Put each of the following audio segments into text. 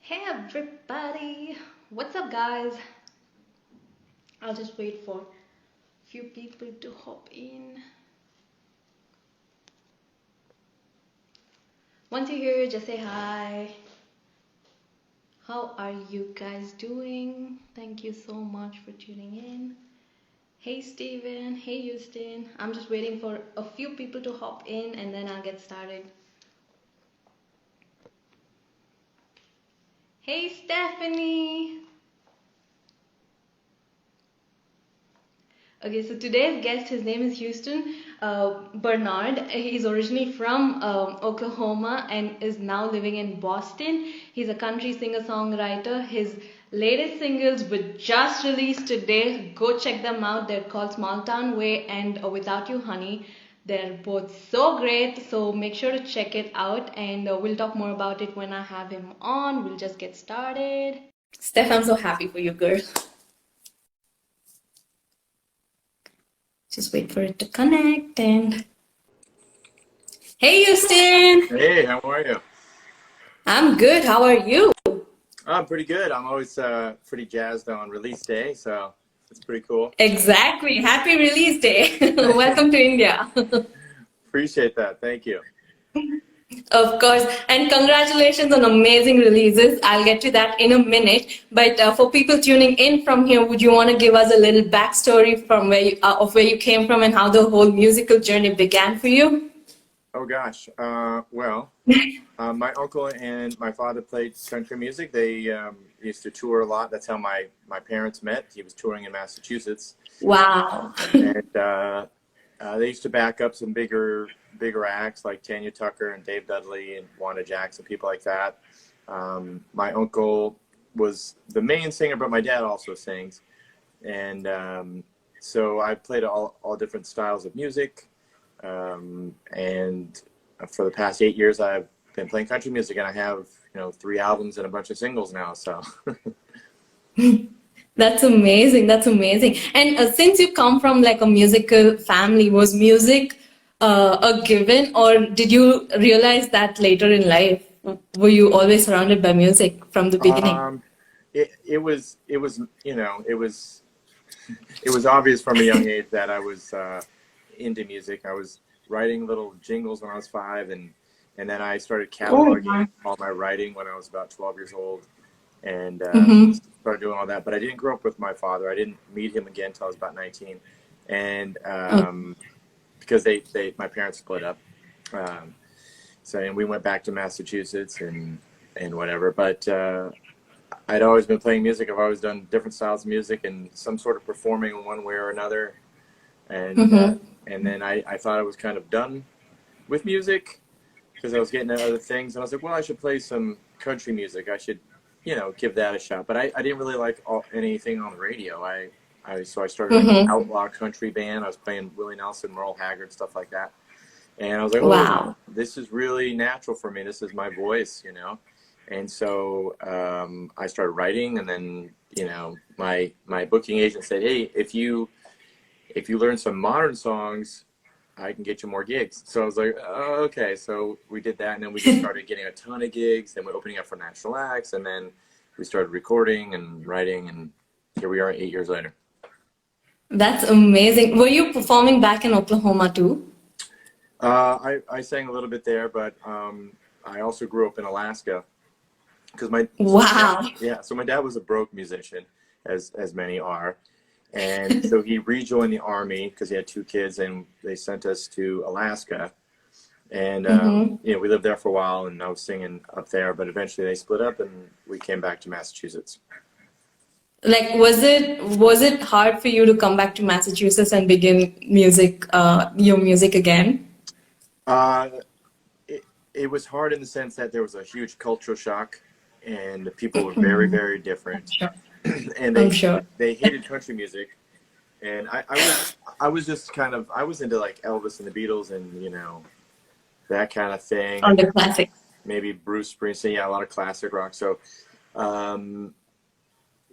Hey everybody, what's up guys? I'll just wait for few people to hop in. Once you're here, just say hi. How are you guys doing? Thank you so much for tuning in. Hey Steven, hey Houston. I'm just waiting for a few people to hop in and then I'll get started. Hey Stephanie. Okay, so today's guest, his name is Houston Bernard. He's originally from Oklahoma and is now living in Boston. He's a country singer-songwriter. His latest singles were just released today. Go check them out. They're called Small Town Way and Without You Honey. They're both so great, so make sure to check it out and we'll talk more about it when I have him on. We'll just get started. Steph, I'm so happy for you, girl. Just wait for it to connect and hey Houston! Hey, how are you? I'm good. How are you? I'm pretty good. I'm always pretty jazzed on release day, so it's pretty cool. Exactly. Happy release day. Welcome to India. Appreciate that. Thank you. Of course. And congratulations on amazing releases. I'll get to that in a minute. But for people tuning in from here, would you want to give us a little backstory from of where you came from and how the whole musical journey began for you? Oh gosh. My uncle and my father played country music. They used to tour a lot. That's how my parents met. He was touring in Massachusetts. Wow. And they used to back up some bigger acts like Tanya Tucker and Dave Dudley and Wanda Jackson, people like that. My uncle was the main singer, but my dad also sings. And so I played all different styles of music. And for the past 8 years, I've been playing country music, and I have 3 albums and a bunch of singles now. So That's amazing. That's amazing. And since you come from like a musical family, was music a given, or did you realize that later in life? Were you always surrounded by music from the beginning? it was obvious from a young age that I was into music. I was writing little jingles when I was 5, and then I started cataloging all my writing when I was about 12 years old, and started doing all that. But I didn't grow up with my father. I didn't meet him again until I was about 19, and because my parents split up. And we went back to Massachusetts and whatever. But I'd always been playing music. I've always done different styles of music and some sort of performing in one way or another. And then I thought I was kind of done with music because I was getting into other things. And I was like, well, I should play some country music. I should, give that a shot. But I didn't really like anything on the radio. So I started an outlaw country band. I was playing Willie Nelson, Merle Haggard, stuff like that. And I was like, oh, wow, this is really natural for me. This is my voice, And so I started writing, and then, my booking agent said, hey, if you learn some modern songs, I can get you more gigs. So I was like, oh, okay. So we did that, and then we just started getting a ton of gigs. Then we're opening up for national acts, and then we started recording and writing, and here we are 8 years later. That's amazing. Were you performing back in Oklahoma too? I sang a little bit there, but I also grew up in Alaska because so my dad was a broke musician, as many are, and so he rejoined the Army because he had 2 kids, and they sent us to Alaska, and we lived there for a while, and I was singing up there, but eventually they split up, and we came back to Massachusetts. Like, was it hard for you to come back to Massachusetts and begin your music again? It was hard in the sense that there was a huge cultural shock, and the people were very, very different. And they hated country music, and I was just kind of, I was into like Elvis and the Beatles and that kind of thing. On the classic. Maybe Bruce Springsteen, a lot of classic rock. So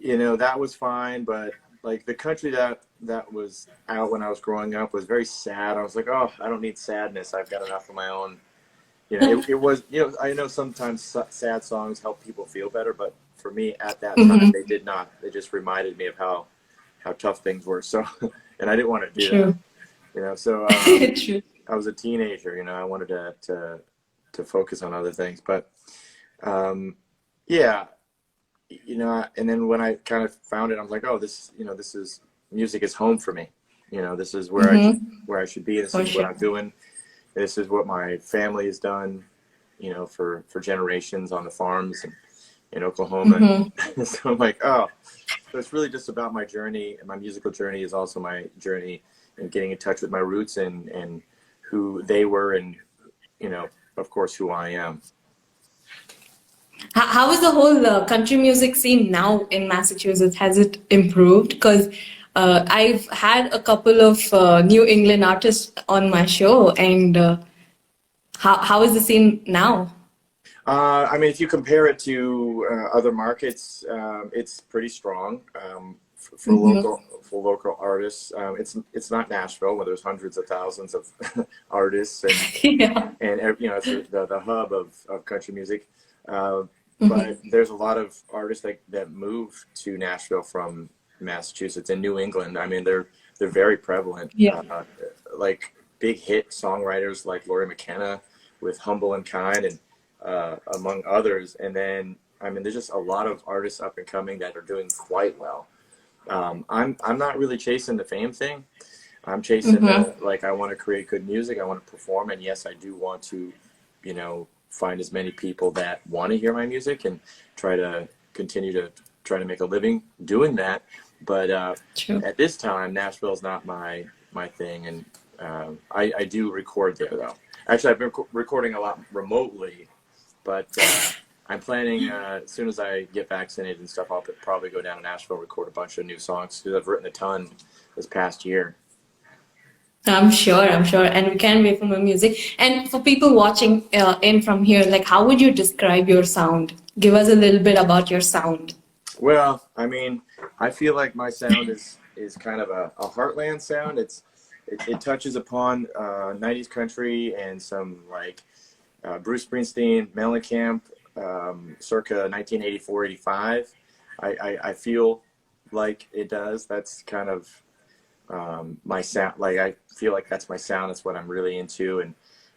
that was fine, but like the country that was out when I was growing up was very sad. I was like, oh, I don't need sadness. I've got enough of my own you know, it was, you know, I know sometimes sad songs help people feel better, but for me at that time, Mm-hmm. they did not. They just reminded me of how tough things were. So, and I didn't want to do that, True. you know. So True. I was a teenager, you know. I wanted to focus on other things, but um, yeah, you know. And then when I kind of found it, I was like, oh, this, you know, this is music is home for me. You know, this is Mm-hmm. where I should be. This For is what sure. I'm doing. This is what my family has done, you know, for generations on the farms and in Oklahoma. Mm-hmm. So I'm like, oh, so it's really just about my journey, and my musical journey is also my journey in getting in touch with my roots and who they were, and you know, of course, who I am. How is the whole country music scene now in Massachusetts? Has it improved? Because I've had a couple of New England artists on my show, and how is the scene now? I mean, if you compare it to other markets, it's pretty strong Mm-hmm. for local artists. It's not Nashville where there's hundreds of thousands of artists Yeah. and you know it's the hub of country music. Mm-hmm. But there's a lot of artists that move to Nashville from Massachusetts and New England. I mean, they're very prevalent. Yeah. Like big hit songwriters like Laurie McKenna with "Humble and Kind" and among others. And then I mean, there's just a lot of artists up and coming that are doing quite well. I'm not really chasing the fame thing. I'm chasing Mm-hmm. like I want to create good music. I want to perform, and yes, I do want to, you know, find as many people that want to hear my music and try to continue to try to make a living doing that. But True. at this time, Nashville's not my thing, and I do record there though. Actually, I've been recording a lot remotely, but I'm planning as soon as I get vaccinated and stuff, I'll probably go down to Nashville, record a bunch of new songs because I've written a ton this past year. I'm sure, and we can wait for more music. And for people watching in from here, like, how would you describe your sound? Give us a little bit about your sound. Well, I mean, I feel like my sound is kind of a heartland sound. It touches upon 90s country and some like Bruce Springsteen, Mellencamp, circa 1984, 85. I feel like it does. That's kind of my sound. Like I feel like that's my sound. That's what I'm really into,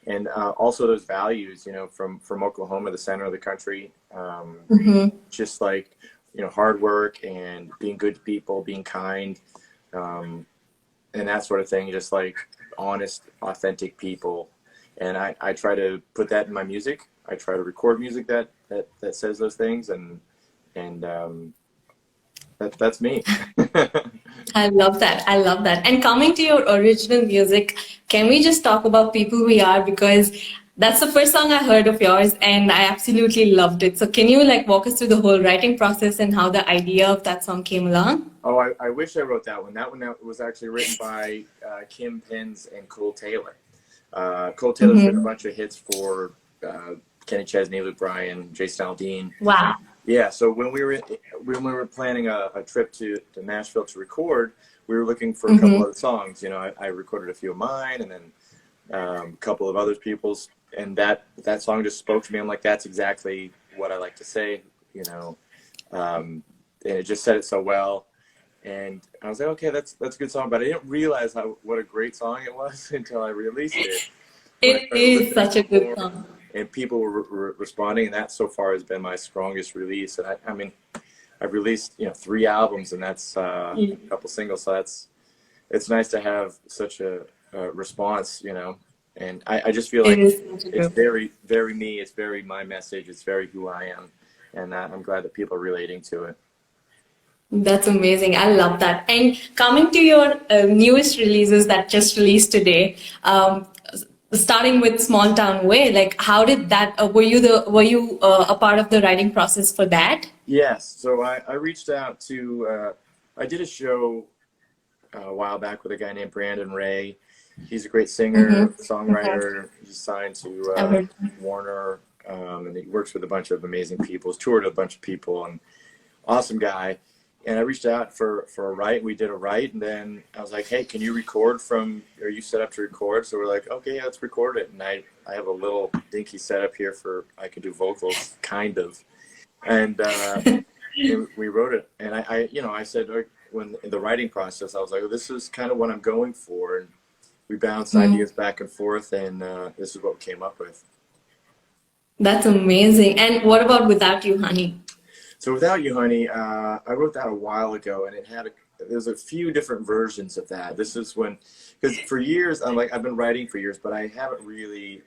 and also those values, you know, from Oklahoma, the center of the country. Mm-hmm. Just like, you know, hard work and being good to people, being kind, and that sort of thing. Just like honest, authentic people, and I try to put that in my music. I try to record music that says those things, and that's me. I love that. I love that. And coming to your original music, can we just talk about People We Are? Because that's the first song I heard of yours and I absolutely loved it. So can you like walk us through the whole writing process and how the idea of that song came along? Oh, I wish I wrote that one. That one was actually written by Kim Pins and Cole Taylor. Cole Taylor's written a Mm-hmm. bunch of hits for Kenny Chesney, Luke Bryan, Jason Aldean. Wow. Yeah, so when we were planning a trip to Nashville to record, we were looking for a couple Mm-hmm. other songs. You know, I recorded a few of mine, and then a couple of other people's, and that song just spoke to me. I'm like, that's exactly what I like to say. You know, and it just said it so well. And I was like, okay, that's a good song, but I didn't realize what a great song it was until I released it. When I It started is listening such a good more, song. and people were responding, and that so far has been my strongest release. And I mean, I've released, you know, 3 albums, and that's a couple singles. So it's nice to have such a response, you know. And I just feel It like is such a it's good. very, very me. It's very my message. It's very who I am, and I'm glad that people are relating to it. That's amazing. I love that. And coming to your newest releases that just released today, starting with Small Town Way, like how did that? Were you a part of the writing process for that? Yes. So I reached out to. I did a show a while back with a guy named Brandon Ray. He's a great singer, Mm-hmm. songwriter. He's signed to I've heard. Warner, and he works with a bunch of amazing people. He's toured with a bunch of people, and awesome guy. and I reached out for a write. We did a write, and then I was like, hey, can you record from, are you set up to record? So we're like, okay, yeah, let's record it. And I have a little dinky setup here for, I can do vocals, kind of. And we wrote it. And I said, when in the writing process, I was like, oh, this is kind of what I'm going for. And we bounced ideas back and forth, and this is what we came up with. That's amazing. And what about Without You, Honey? So Without You, Honey, I wrote that a while ago, and there's a few different versions of that. This is when, because for years, I've been writing for years, but I haven't really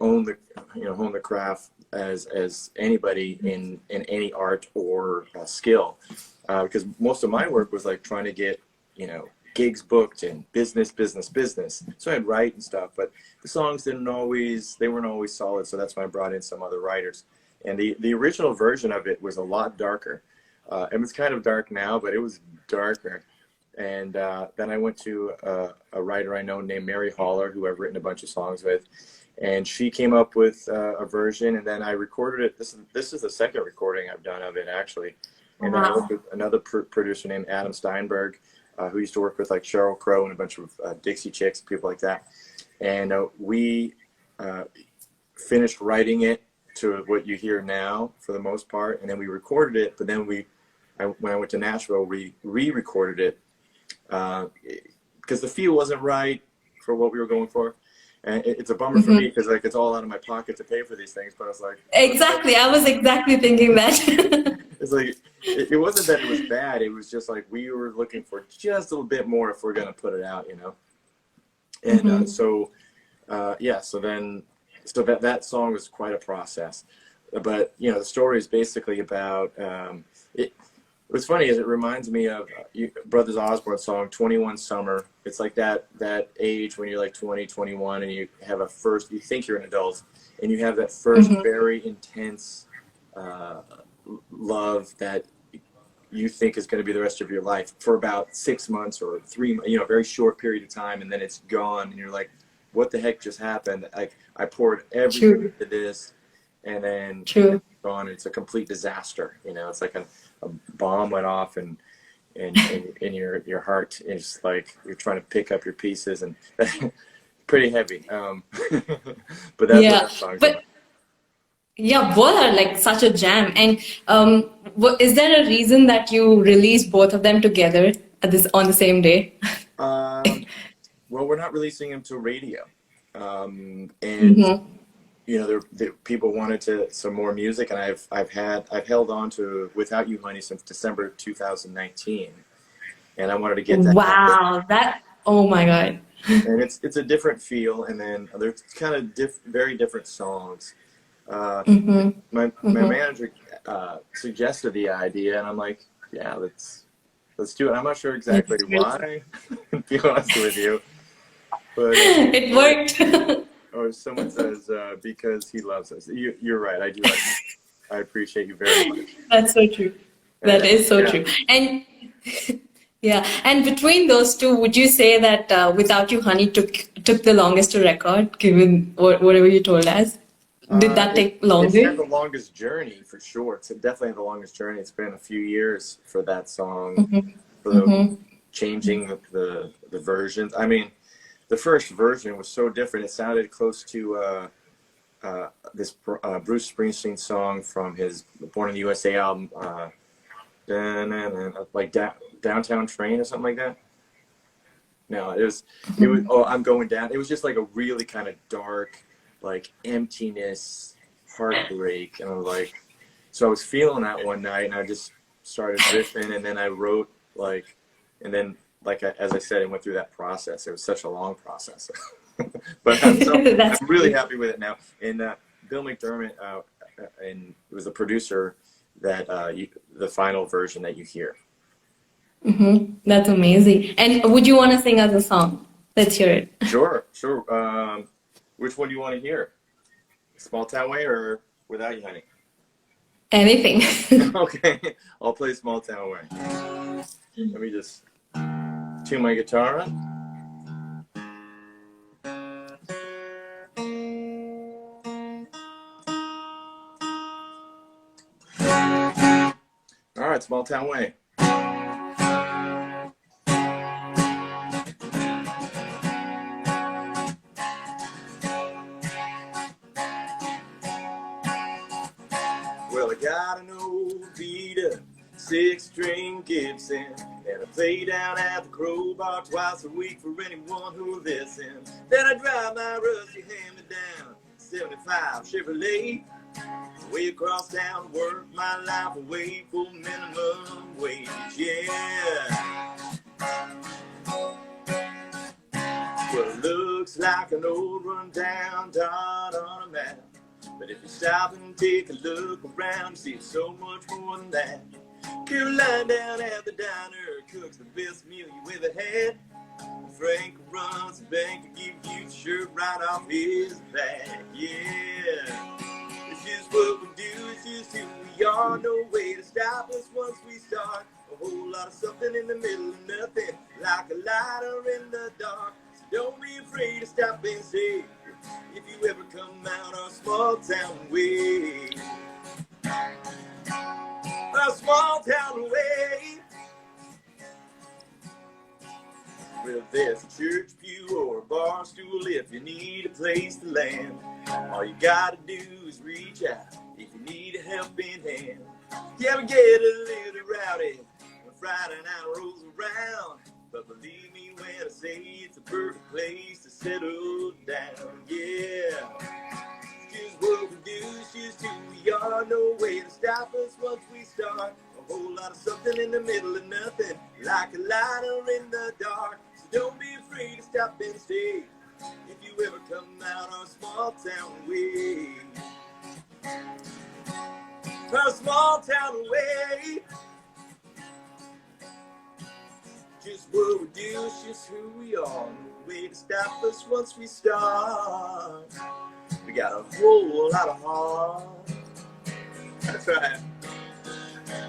honed the craft as anybody in any art or skill, because most of my work was like trying to get, gigs booked and business. So I'd write and stuff, but the songs weren't always solid. So that's why I brought in some other writers. And the original version of it was a lot darker. And it's kind of dark now, but it was darker. And then I went to a writer I know named Mary Haller, who I've written a bunch of songs with. And she came up with a version, and then I recorded it. This is the second recording I've done of it, actually. And then I worked with another producer named Adam Steinberg, who used to work with like Sheryl Crow and a bunch of Dixie Chicks, people like that. And we finished writing it to what you hear now for the most part, and then we recorded it. But then when I went to Nashville, we re-recorded it because the feel wasn't right for what we were going for. And it's a bummer for me because like it's all out of my pocket to pay for these things. But I was like, exactly, I was exactly thinking that. It's like it wasn't that it was bad. It was just like we were looking for just a little bit more if we're gonna put it out, And so that song was quite a process. But the story is basically about it. What's funny is it reminds me of Brothers Osborne song 21 Summer. It's like that age when you're like 20, 21, and you have you think you're an adult, and you have that first very intense love that you think is going to be the rest of your life for about 6 months or 3 months, a very short period of time, and then it's gone, and you're like, what the heck just happened? I poured everything into this, and then it's gone. It's a complete disaster. It's like a bomb went off, and in your heart is like you're trying to pick up your pieces, and pretty heavy. But that's what that song's about. Yeah, both are like such a jam. And is there a reason that you released both of them together on the same day? Well, we're not releasing them to radio, and people wanted some more music, and I've held on to Without You, Honey since December 2019, and I wanted to get that. Wow, oh my God! And it's a different feel, and then there's kind of very different songs. My manager suggested the idea, and I'm like, yeah, let's do it. I'm not sure exactly why, to be honest with you, but it worked. Or someone says because he loves us. You're right. I do. I appreciate you very much. That's so true. That is so true. And and between those two, would you say that Without You, Honey took the longest to record, given whatever you told us? Did that take longer? It's had the longest journey for sure. It's definitely had the longest journey. It's been a few years for that song, for changing the versions. I mean, the first version was so different. It sounded close to this Bruce Springsteen song from his Born in the USA album, like Downtown Train or something like that. No, it was. Oh, I'm Going Down. It was just like a really kind of dark, like emptiness, heartbreak, and I was like, so I was feeling that one night, and I just started riffing, and then I wrote as I said, I went through that process. It was such a long process, but I'm really happy with it now. And Bill McDermott, and it was the producer that the final version that you hear. That's amazing. And would you want to sing us a song? Let's hear it. Sure. Which one do you want to hear? Small Town Way or Without You, Honey? Anything. Okay, I'll play Small Town Way. Let me just tune my guitar up. All right, Small Town Way. got an old beat-up 6-string Gibson, and I play down at the Crowbar twice a week for anyone who listens. Then I drive my rusty hand-me-down 75 Chevrolet way across town to work my life away for minimum wage. Yeah. Well, it looks like an old run-down dot on a map, but if you stop and take a look around, you see it's so much more than that. Caroline down at the diner cooks the best meal you ever had. Frank runs the bank and give you the shirt right off his back. Yeah, it's just what we do, it's just who we are. No way to stop us once we start. A whole lot of something in the middle of nothing, like a lighter in the dark. So don't be afraid to stop and say, if you ever come out our small town way. A small town way. Well, there's a church pew or a bar stool if you need a place to land. All you gotta do is reach out if you need a helping hand. You ever get a little rowdy when Friday night rolls around? But believe me when I say it's a perfect place to settle down. Yeah, it's just what we do, it's just who we are. No way to stop us once we start. A whole lot of something in the middle of nothing, like a lighter in the dark. So don't be afraid to stop and stay if you ever come out our small town way. Our small town way. Just what we do, it's just who we are. No way to stop us once we start. We got a whole lot of heart. That's right.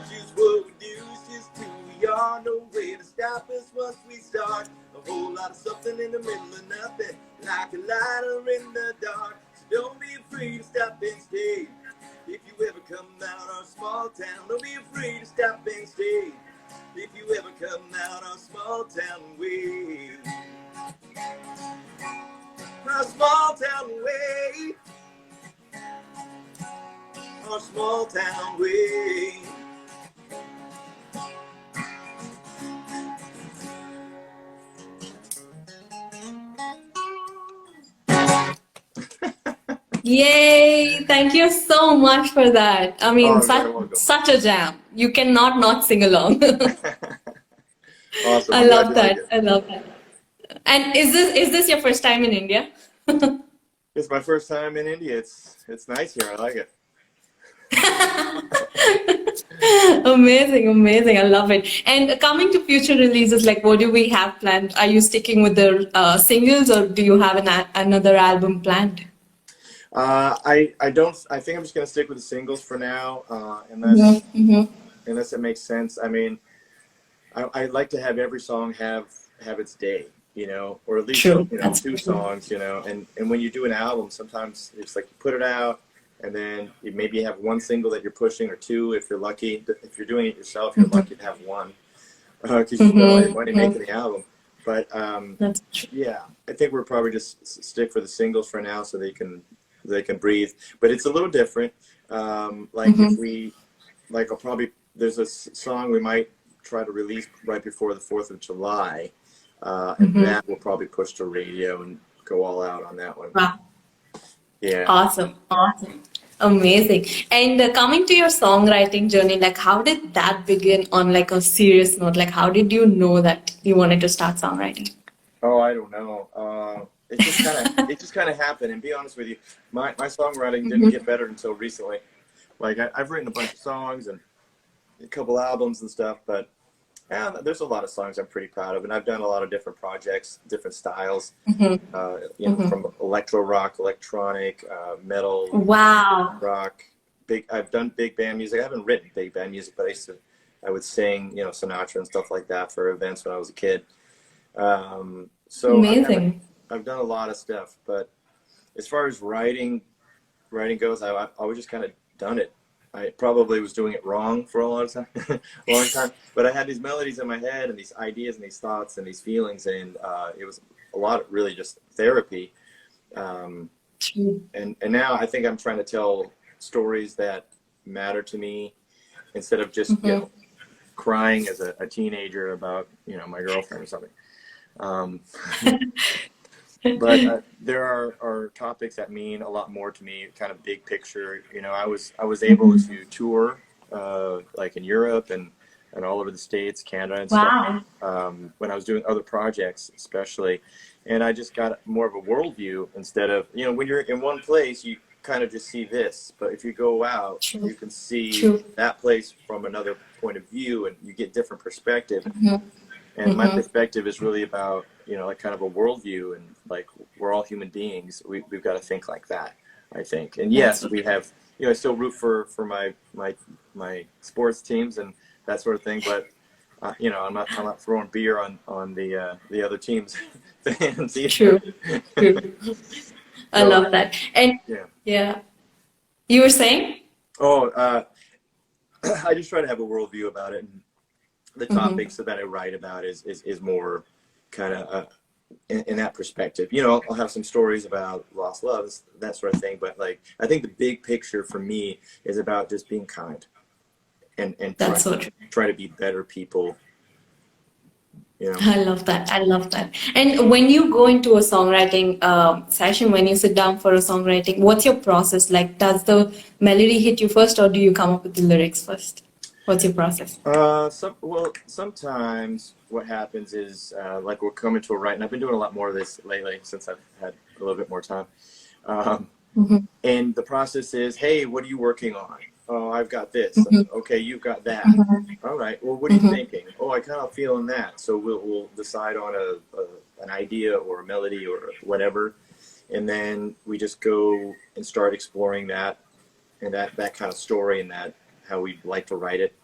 Just what we do, it's just who we are. No way to stop us once we start. A whole lot of something in the middle of nothing, like a lighter in the dark. So don't be afraid to stop and stay if you ever come out our small town. Don't be afraid to stop and stay if you ever come out our small town way. Our small town way. Our small town way. Yay! Thank you so much for that. I mean, Oh, you're very welcome. such a jam. You cannot not sing along. Awesome. I I'm glad love you like that. it. I love that. And is this your first time in India? It's my first time in India. It's nice here. I like it. Amazing, amazing. I love it. And coming to future releases, like what do we have planned? Are you sticking with the singles, or do you have another album planned? I don't. I think I'm just gonna stick with the singles for now, Mm-hmm. unless it makes sense. I mean, I'd like to have every song have its day, or at least True. That's two true. songs, and when you do an album, sometimes it's like you put it out, and then you maybe have one single that you're pushing, or two if you're lucky. If you're doing it yourself, you're lucky to have one, because you spend all your money making the album. But That's true. yeah, I think we're probably just stick for the singles for now, so they can breathe. But it's a little different. Like if we, like I'll probably, there's a song we might try to release right before the 4th of July. And that will probably push to radio and go all out on that one. Wow. Yeah. Awesome. Awesome. Amazing. And coming to your songwriting journey, like how did that begin on like a serious note? Like how did you know that you wanted to start songwriting? Oh, I don't know. It just kind of happened. And be honest with you, my songwriting didn't get better until recently. Like I've written a bunch of songs and a couple albums and stuff, but there's a lot of songs I'm pretty proud of, and I've done a lot of different projects, different styles, from electro rock, electronic, metal, Wow. rock. I've done big band music. I haven't written big band music, but I would sing, Sinatra and stuff like that for events when I was a kid. So Amazing. I've done a lot of stuff, but as far as writing goes, I've always just kind of done it. I probably was doing it wrong for a long time, but I had these melodies in my head and these ideas and these thoughts and these feelings, and it was a lot of really just therapy. And now I think I'm trying to tell stories that matter to me, instead of just, you know, crying as a teenager about, you know, my girlfriend or something. Um, but there are topics that mean a lot more to me, kind of big picture. You know, I was able to tour like in Europe and all over the States, Canada and stuff, Wow. when I was doing other projects, especially. And I just got more of a worldview instead of, you know, when you're in one place, you kind of just see this. But if you go out, True. you can see True. that place from another point of view, and you get different perspective. Mm-hmm. And my perspective is really about, you know, like kind of a worldview, and like we're all human beings. We've got to think like that, I think. And yes, we have, you know, I still root for my sports teams and that sort of thing, but you know, I'm not throwing beer on the other team's fans either. True. True. I So, love that. And yeah. yeah, you were saying? Oh, I just try to have a worldview about it. And the topics that I write about is more kind of in that perspective. You know, I'll have some stories about lost loves, that sort of thing. But like, I think the big picture for me is about just being kind and That's so true. try to be better people. You know. I love that. I love that. And when you go into a songwriting session, when you sit down for a songwriting, what's your process like? Does the melody hit you first, or do you come up with the lyrics first? What's your process? Sometimes what happens is like we'll come into a write, and I've been doing a lot more of this lately since I've had a little bit more time. And the process is, hey, what are you working on? Oh, I've got this. Okay, you've got that. All right. Well, what are you thinking? Oh, I kind of feeling that. So we'll decide on an idea or a melody or whatever, and then we just go and start exploring that and that kind of story and that how we'd like to write it,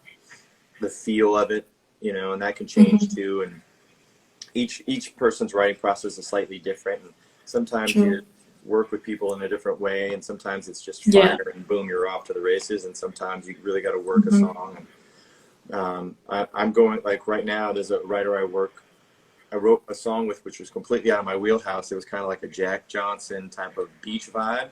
the feel of it, you know, and that can change too. And each person's writing process is slightly different. And sometimes you work with people in a different way, and sometimes it's just fire and boom, you're off to the races. And sometimes you really got to work a song. And I'm going, like right now, there's a writer I wrote a song with, which was completely out of my wheelhouse. It was kind of like a Jack Johnson type of beach vibe.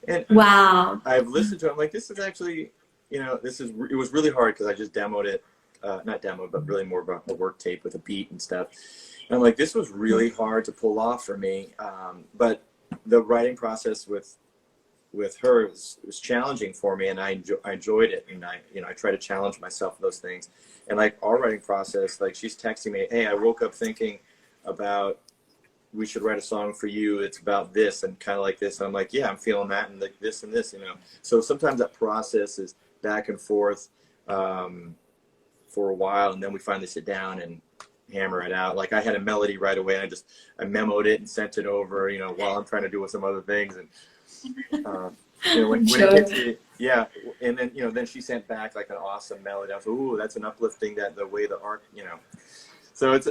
And Wow. I've listened to it. I'm like, this is actually, you know, it was really hard because I just demoed it, not demoed, but really more about a work tape with a beat and stuff. And I'm like, this was really hard to pull off for me. But the writing process with her was challenging for me, and I enjoyed it. And I try to challenge myself with those things. And like our writing process, like she's texting me, hey, I woke up thinking about, we should write a song for you. It's about this and kind of like this. And I'm like, yeah, I'm feeling that and like this and this, you know. So sometimes that process is back and forth for a while, and then we finally sit down and hammer it out. Like I had a melody right away, and I memoed it and sent it over, you know, while I'm trying to do some other things. And you know, when it gets to, yeah, and then, you know, then she sent back like an awesome melody. I was like, ooh, that's an uplifting, that the way the art, you know. So it's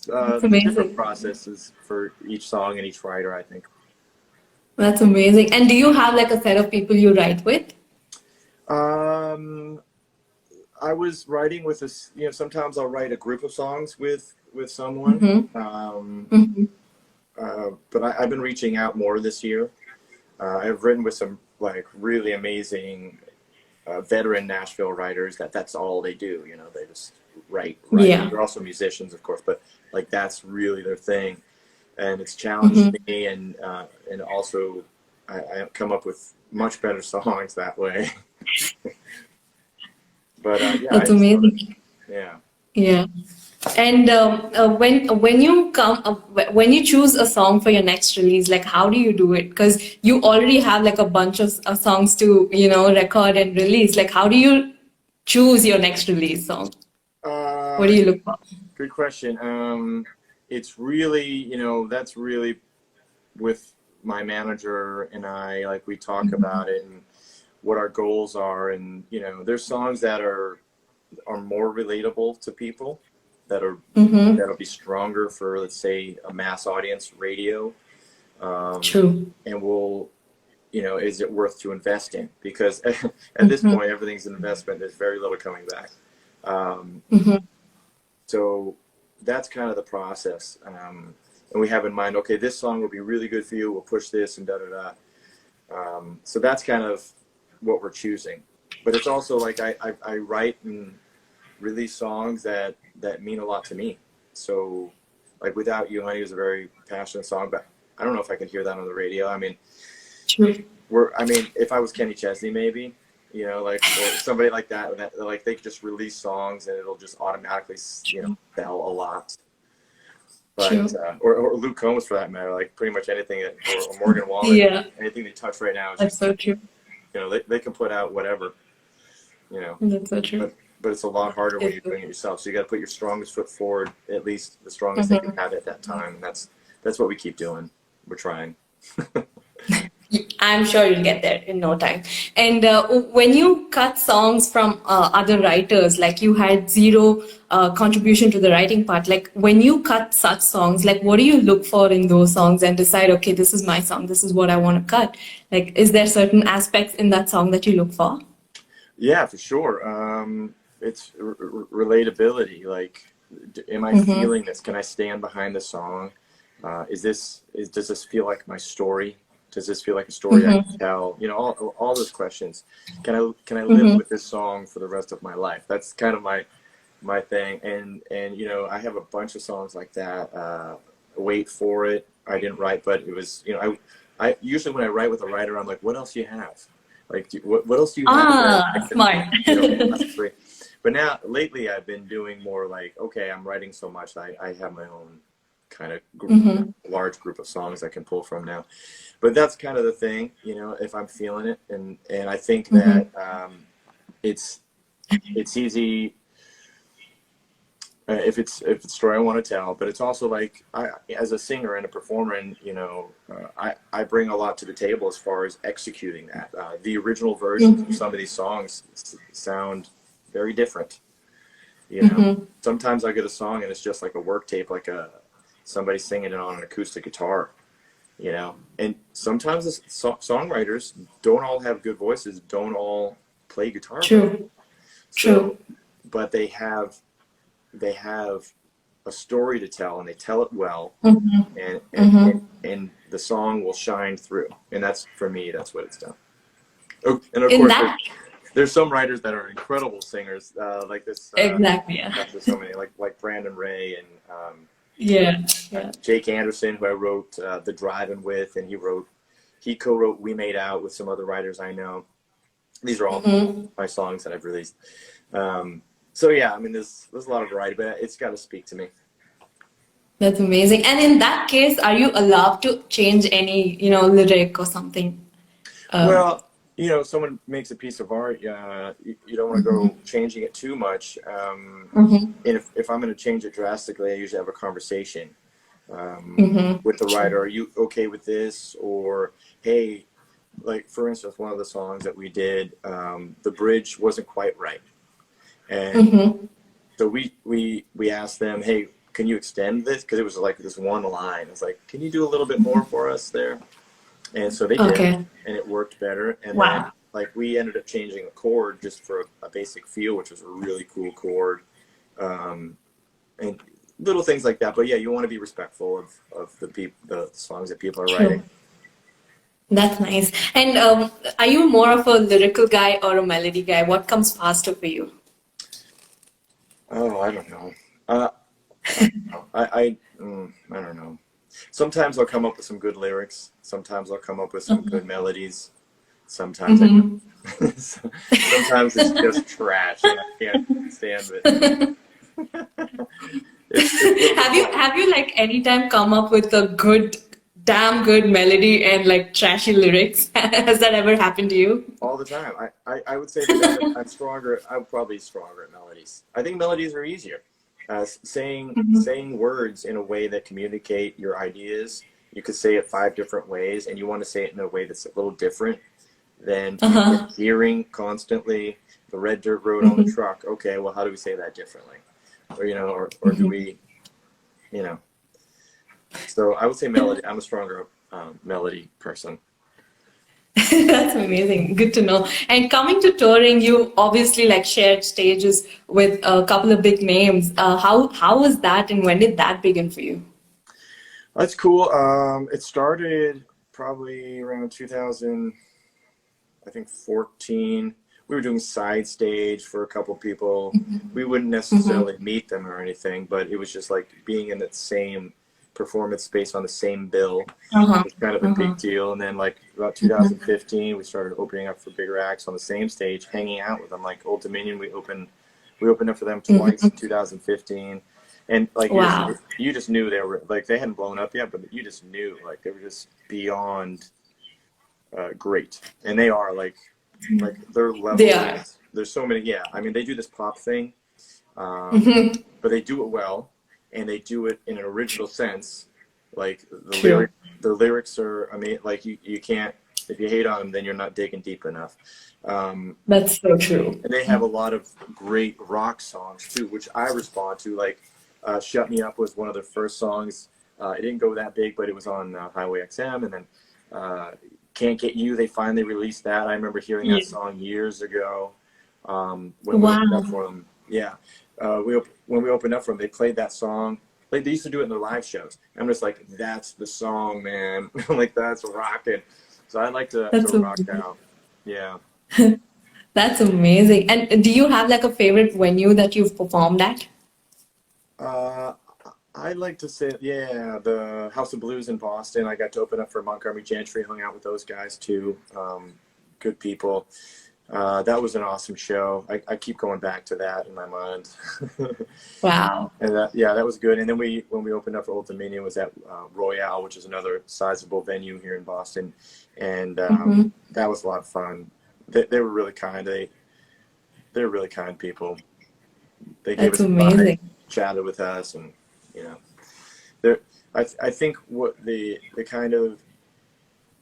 different processes for each song and each writer, I think. That's amazing. And do you have like a set of people you write with? I was writing with this, you know, sometimes I'll write a group of songs with someone. But I've been reaching out more this year. I've written with some like really amazing veteran Nashville writers that's all they do, you know, they just write. Yeah. They're also musicians, of course, but like that's really their thing. And it's challenged me, and also I come up with much better songs that way. But yeah, that's amazing. Yeah. Yeah. And when you choose a song for your next release, like how do you do it? Because you already have like a bunch of songs to, you know, record and release. Like how do you choose your next release song? What do you look for? Good question. It's really, you know, that's really with my manager and I, like we talk about it and what our goals are. And, you know, there's songs that are more relatable to people, that'll be stronger for, let's say, a mass audience radio. True. And we'll, you know, is it worth to invest in? Because at this point, everything's an investment. There's very little coming back. So that's kind of the process. And we have in mind, okay, this song will be really good for you. We'll push this and da-da-da. So that's kind of what we're choosing. but it's also like I write and release songs that mean a lot to me. So like Without You, Honey is a very passionate song, but I don't know if I can hear that on the radio. I mean, True. if I was Kenny Chesney, maybe, you know, like, or somebody like that, like they could just release songs and it'll just automatically, you know, sell a lot. But or Luke Combs for that matter, like pretty much anything that, or Morgan Wallen, Yeah, anything they touch right now is that's just, so true. you know, they can put out whatever, you know. That's so true. But it's a lot harder when you're It's so doing it yourself. So you got to put your strongest foot forward, at least the strongest that you have at that time. And that's what we keep doing. We're trying. I'm sure you'll get there in no time. And when you cut songs from other writers, like you had zero contribution to the writing part, like when you cut such songs, like what do you look for in those songs and decide, okay, this is my song, this is what I want to cut? Like, is there certain aspects in that song that you look for? Yeah, for sure. It's relatability. Like, am I feeling this? Can I stand behind the song? Does this feel like my story? Does this feel like a story I can tell? You know, all those questions. Can I live with this song for the rest of my life? That's kind of my thing. And you know, I have a bunch of songs like that. Wait for It, I didn't write, but it was, you know, I usually when I write with a writer, I'm like, what else do you have? Like, what else do you have? Smart. You know, but now lately I've been doing more like, okay, I'm writing so much, I have my own kind of large group of songs I can pull from now. But that's kind of the thing, you know, if I'm feeling it, and I think that it's easy if it's a story I want to tell, but it's also like as a singer and a performer, and you know, I bring a lot to the table as far as executing that. The original versions of some of these songs sound very different. You know, sometimes I get a song and it's just like a work tape, like somebody singing it on an acoustic guitar. You know, and sometimes the songwriters don't all have good voices, don't all play guitar. True. True. But they have a story to tell, and they tell it well, and the song will shine through. And that's, for me, that's what it's done. Oh, and of course, there's some writers that are incredible singers, like this. Exactly. Yeah. There's so many, like Brandon Ray and Jake Anderson, who I wrote The Drivin' with, and he co-wrote We Made Out with some other writers I know. These are all my songs that I've released. So yeah, I mean, there's a lot of variety, but it's got to speak to me. That's amazing. And in that case, are you allowed to change any, you know, lyric or something? Well, you know, someone makes a piece of art, you don't want to go changing it too much. And if I'm going to change it drastically, I usually have a conversation with the writer. Are you okay with this? Or, hey, like for instance, one of the songs that we did, the bridge wasn't quite right. And so we asked them, hey, can you extend this? Because it was like this one line. It's like, can you do a little bit more for us there? And so they did, and it worked better. And then, like, we ended up changing a chord just for a basic feel, which was a really cool chord, and little things like that. But yeah, you want to be respectful of the songs that people are writing. That's nice. And are you more of a lyrical guy or a melody guy? What comes faster for you? Oh, I don't know. I don't know. Sometimes I'll come up with some good lyrics. Sometimes I'll come up with some good melodies. Sometimes sometimes it's just trash and I can't stand it. Have you like anytime come up with a damn good melody and like trashy lyrics? Has that ever happened to you? All the time. I would say that I'm probably stronger at melodies. I think melodies are easier. Saying words in a way that communicate your ideas. You could say it 5 different ways, and you want to say it in a way that's a little different than hearing constantly the red dirt road on the truck. Okay, well, how do we say that differently? Or, you know, or do we, you know. So I would say melody. I'm a stronger melody person. That's amazing. Good to know. And coming to touring, you obviously like shared stages with a couple of big names. How was that, and when did that begin for you? That's cool. It started probably around 2014. we were doing side stage for a couple people. Mm-hmm. We wouldn't necessarily meet them or anything, but it was just like being in that same performance space on the same bill Uh-huh. was kind of a Uh-huh. big deal. And then like about Mm-hmm. 2015, we started opening up for bigger acts on the same stage, hanging out with them. Like Old Dominion, we opened up for them twice Mm-hmm. in 2015. And like Wow. you just knew they were like, they hadn't blown up yet, but you just knew like they were just beyond great. And they are like their level They are. there's so many. Yeah, I mean, they do this pop thing, Mm-hmm. but they do it well, and they do it in an original sense. Like True. the lyrics are, I mean, like you can't, if you hate on them, then you're not digging deep enough. That's so true. And they have a lot of great rock songs too, which I respond to. Like "Shut Me Up" was one of their first songs. It didn't go that big, but it was on Highway XM. And then "Can't Get You," they finally released that. I remember hearing that Yeah. song years ago when we opened up Wow. for them. Yeah, when we opened up for them, they played that song. Like they used to do it in their live shows. I'm just like, that's the song, man. Like that's rocking. So I like to That's rock amazing. out. Yeah. That's amazing. And do you have like a favorite venue that you've performed at? Uh, I like to say, yeah, the House of Blues in Boston. I got to open up for Montgomery Gentry, hung out with those guys too. Good people. That was an awesome show. I keep going back to that in my mind. Wow. And yeah, that was good. And then when we opened up for Old Dominion was at Royale, which is another sizable venue here in Boston. And Mm-hmm. that was a lot of fun. They were really kind. They're really kind people. They gave That's us a ride, amazing. chatted with us, and you know, there. I think what the kind of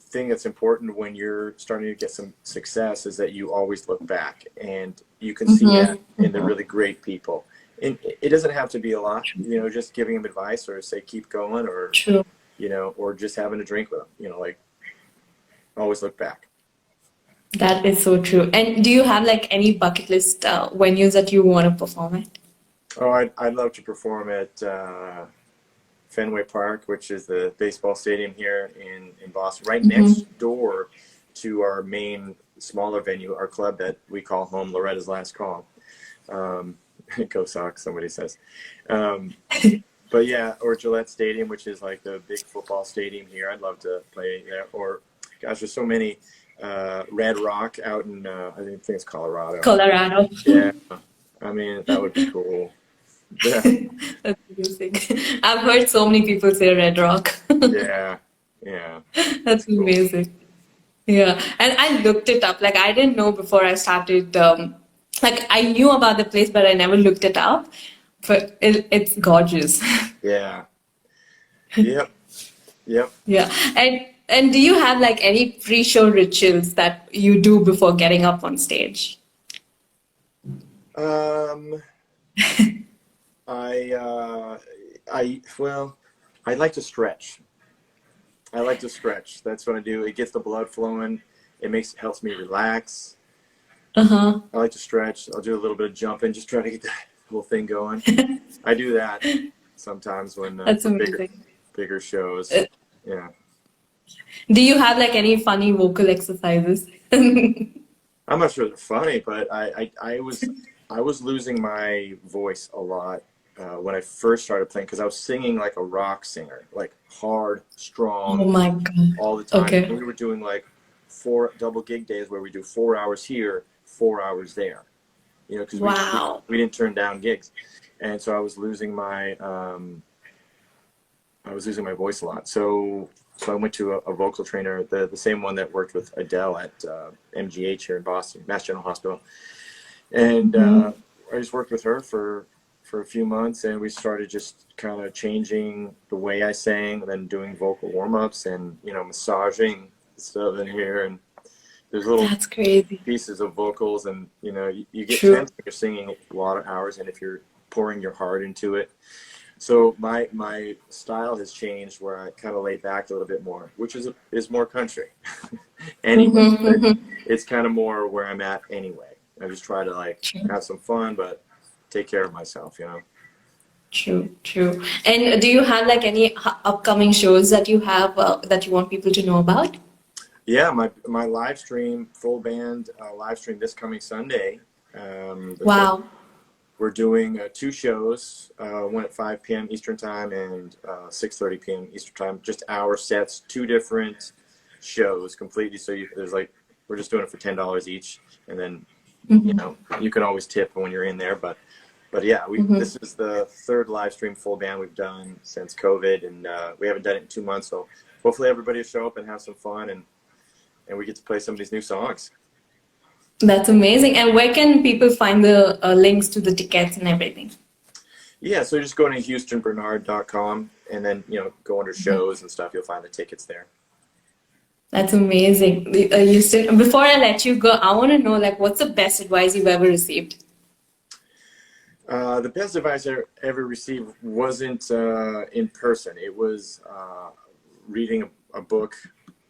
thing that's important when you're starting to get some success is that you always look back, and you can see that Mm-hmm. in the Mm-hmm. really great people. And it doesn't have to be a lot, you know, just giving them advice or say keep going, or True. you know, or just having a drink with them. You know, like always look back. That is so true. And do you have like any bucket list venues that you want to perform at? Oh, I'd love to perform at Fenway Park, which is the baseball stadium here in Boston, right Mm-hmm. next door to our main smaller venue, our club that we call home, Loretta's Last Call. Go Sox, somebody says. But yeah, or Gillette Stadium, which is like the big football stadium here. I'd love to play there. Or, gosh, there's so many. Red Rock out in, I think it's Colorado. Colorado. Yeah, I mean, that would be cool. Yeah, That's amazing. I've heard so many people say Red Rock. yeah, yeah. That's Cool. amazing. Yeah, and I looked it up. Like I didn't know before I started. Like I knew about the place, but I never looked it up. But it's gorgeous. Yeah, yep, yep. Yeah, and do you have like any pre-show rituals that you do before getting up on stage? Um, well, I like to stretch. I like to stretch. That's what I do. It gets the blood flowing. Helps me relax. Uh-huh. I like to stretch. I'll do a little bit of jumping, just try to get the whole thing going. I do that sometimes when That's for amazing. bigger shows. Yeah. Do you have like any funny vocal exercises? I'm not sure they're funny, but I was losing my voice a lot when I first started playing because I was singing like a rock singer, like hard, Oh strong, my God. all the time. Okay. And we were doing like 4 double gig days where we do 4 hours here, 4 hours there. You know, because Wow. we didn't turn down gigs, and so I was losing my voice a lot. So I went to a vocal trainer, the same one that worked with Adele at MGH here in Boston, Mass General Hospital, and Mhm. I just worked with her for a few months, and we started just kind of changing the way I sang, and then doing vocal warm-ups, and you know, massaging stuff in here, and there's little That's crazy. pieces of vocals, and you know, you get True. tense when you're singing a lot of hours, and if you're pouring your heart into it. So my style has changed where I kind of lay back a little bit more, which is more country. Anyway, Mm-hmm, mm-hmm. it's kind of more where I'm at anyway. I just try to like True. have some fun, but take care of myself, you know. True, true. And do you have like any upcoming shows that you have that you want people to know about? Yeah, my live stream, full band live stream this coming Sunday. Wow. We're doing two shows, one at 5 p.m. Eastern Time and 6:30 p.m. Eastern Time. Just hour sets, two different shows completely. So there's like, we're just doing it for $10 each, and then you know, you can always tip when you're in there. But yeah, this is the third live stream full band we've done since COVID, and we haven't done it in 2 months. So hopefully everybody will show up and have some fun, and we get to play some of these new songs. That's amazing. And where can people find the links to the tickets and everything? Yeah, so just go to HoustonBernard.com, and then, you know, go under shows and stuff. You'll find the tickets there. That's amazing. Houston, before I let you go, I want to know, like, what's the best advice you've ever received? The best advice I ever received wasn't in person. It was reading a book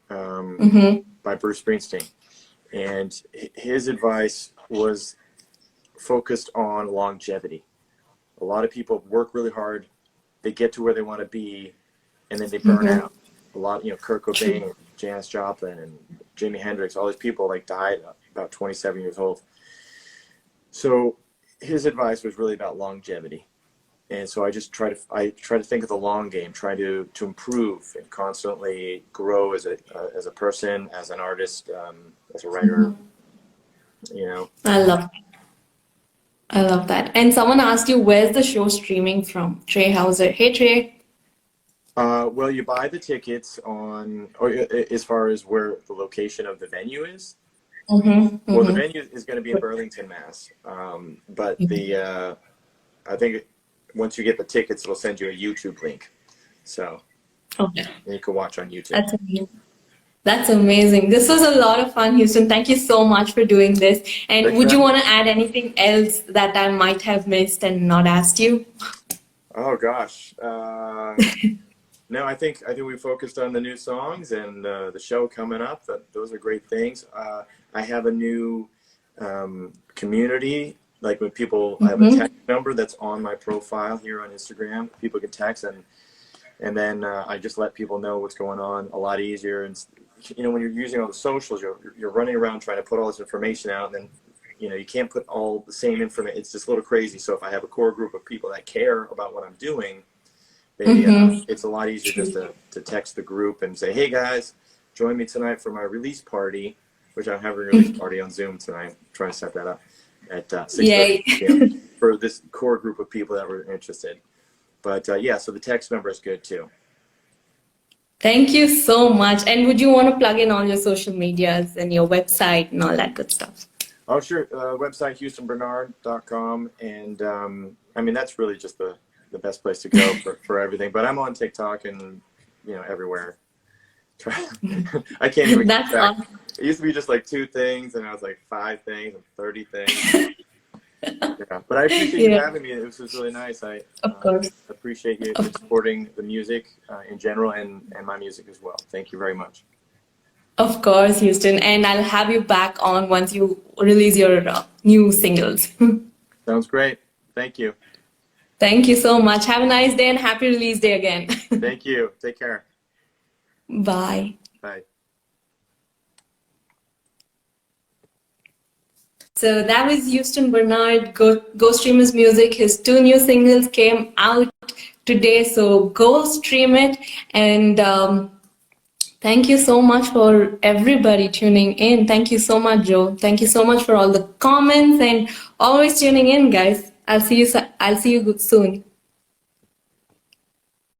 by Bruce Springsteen. And his advice was focused on longevity. A lot of people work really hard, they get to where they want to be, and then they burn out. A lot, you know, Kurt Cobain, Janis Joplin, and Jimi Hendrix, all these people like died about 27 years old. So his advice was really about longevity. And so I just try to think of the long game, try to improve and constantly grow as a person, as an artist, as a writer. You know. I love that. And someone asked you, where's the show streaming from? Trey Hauser. Hey, Trey. Well, you buy the tickets on, or as far as where the location of the venue is. Well, the venue is going to be in Burlington, Mass. But I think once you get the tickets, it'll send you a YouTube link. So you can watch on YouTube. That's amazing. That's amazing. This was a lot of fun, Houston. Thank you so much for doing this. And would you want to add anything else that I might have missed and not asked you? Oh gosh. No, I think we focused on the new songs and the show coming up. Those are great things. I have a new community. Like when people, I have a text number that's on my profile here on Instagram. People can text, and then I just let people know what's going on a lot easier. And you know, when you're using all the socials, you're running around trying to put all this information out, and then you know you can't put all the same information. It's just a little crazy. So if I have a core group of people that care about what I'm doing, it's a lot easier just to text the group and say, hey guys, join me tonight for my release party, which I'm having a release party on Zoom tonight. I'm trying to set that up at 6:30 p.m. for this core group of people that were interested. But yeah, so the text number is good too. Thank you so much. And would you want to plug in all your social medias and your website and all that good stuff? Oh, sure. Website, HoustonBernard.com. And I mean, that's really just the best place to go for everything. But I'm on TikTok and, you know, everywhere. I can't even keep track. Awesome. It used to be just like 2 things, and I was like 5 things and 30 things. Yeah. But I appreciate you having me. It was really nice. Of course. Appreciate you supporting the music in general and my music as well. Thank you very much. Of course, Houston. And I'll have you back on once you release your new singles. Sounds great. Thank you. Thank you so much. Have a nice day and happy release day again. Thank you. Take care. Bye. Bye. So that was Houston Bernard. Go stream his music. His 2 new singles came out today, so go stream it. And thank you so much for everybody tuning in. Thank you so much, Joe. Thank you so much for all the comments and always tuning in, guys. I'll see you soon.